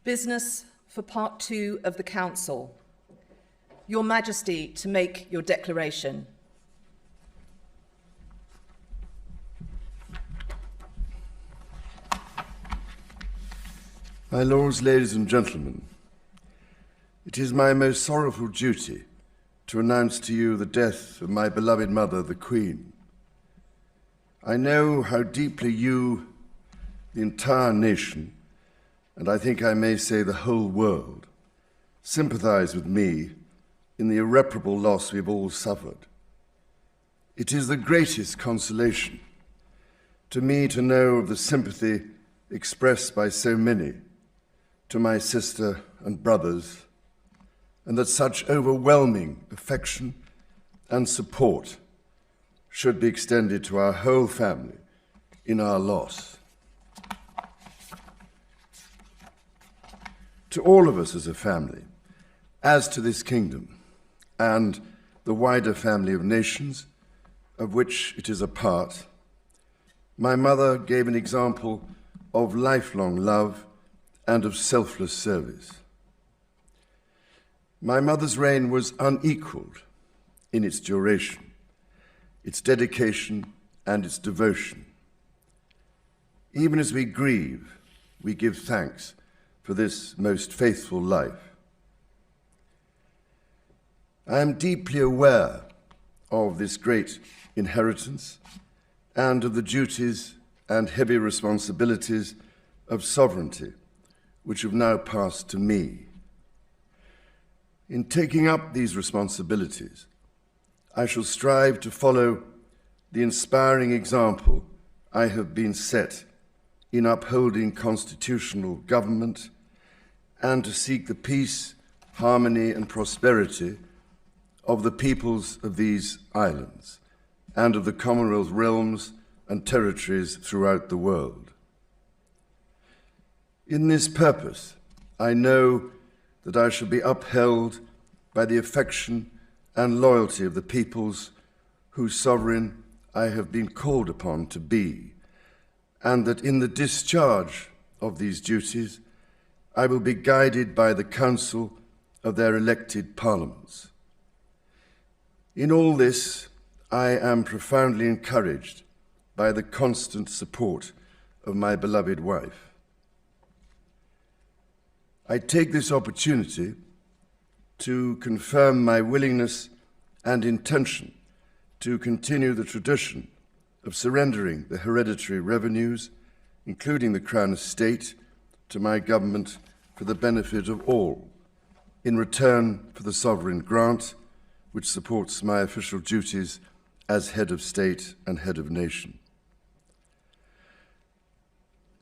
Business for part 2 of the Council. Your Majesty, to make your declaration. My lords, ladies and gentlemen, it is my most sorrowful duty to announce to you the death of my beloved mother, the Queen. I know how deeply you, the entire nation, and I think I may say the whole world, sympathize with me in the irreparable loss we've all suffered. It is the greatest consolation to me to know of the sympathy expressed by so many to my sister and brothers, and that such overwhelming affection and support should be extended to our whole family in our loss. To all of us as a family, as to this kingdom and the wider family of nations of which it is a part, my mother gave an example of lifelong love and of selfless service. My mother's reign was unequaled in its duration, its dedication, and its devotion. Even as we grieve, we give thanks for this most faithful life. I am deeply aware of this great inheritance and of the duties and heavy responsibilities of sovereignty which have now passed to me. In taking up these responsibilities, I shall strive to follow the inspiring example I have been set in upholding constitutional government and to seek the peace, harmony, and prosperity of the peoples of these islands and of the Commonwealth realms and territories throughout the world. In this purpose, I know that I shall be upheld by the affection and loyalty of the peoples whose sovereign I have been called upon to be, and that in the discharge of these duties, I will be guided by the counsel of their elected parliaments. In all this, I am profoundly encouraged by the constant support of my beloved wife. I take this opportunity to confirm my willingness and intention to continue the tradition of surrendering the hereditary revenues, including the Crown Estate, to my government for the benefit of all, in return for the sovereign grant which supports my official duties as head of state and head of nation.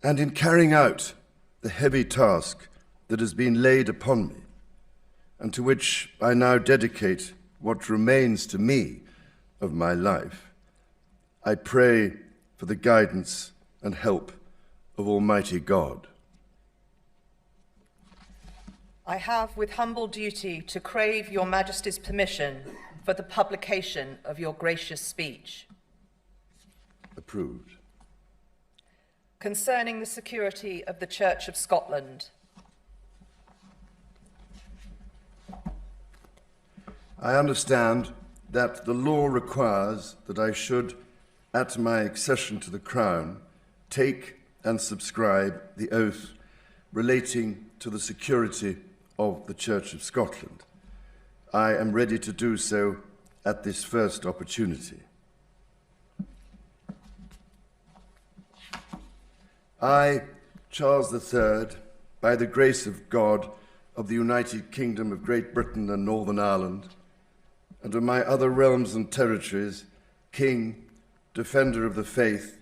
And in carrying out the heavy task that has been laid upon me, and to which I now dedicate what remains to me of my life, I pray for the guidance and help of Almighty God. I have with humble duty to crave your Majesty's permission for the publication of your gracious speech. Approved. Concerning the security of the Church of Scotland. I understand that the law requires that I should, at my accession to the Crown, take and subscribe the oath relating to the security of the Church of Scotland. I am ready to do so at this first opportunity. I, Charles III, by the grace of God of the United Kingdom of Great Britain and Northern Ireland, and of my other realms and territories, King, Defender of the Faith,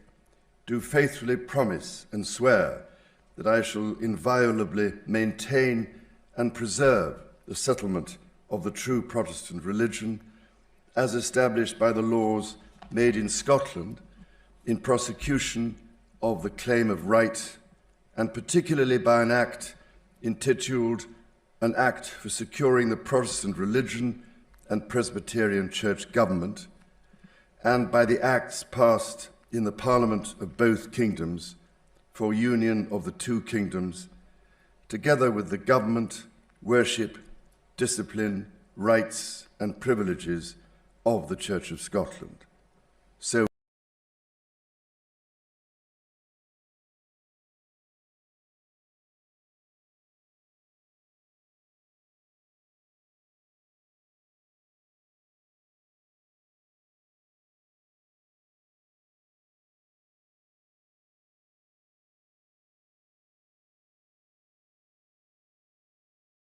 do faithfully promise and swear that I shall inviolably maintain and preserve the settlement of the true Protestant religion as established by the laws made in Scotland in prosecution of the claim of right, and particularly by an act intituled An Act for Securing the Protestant Religion and Presbyterian Church Government, and by the acts passed in the Parliament of both kingdoms for union of the two kingdoms, together with the government, worship, discipline, rights and privileges of the Church of Scotland. So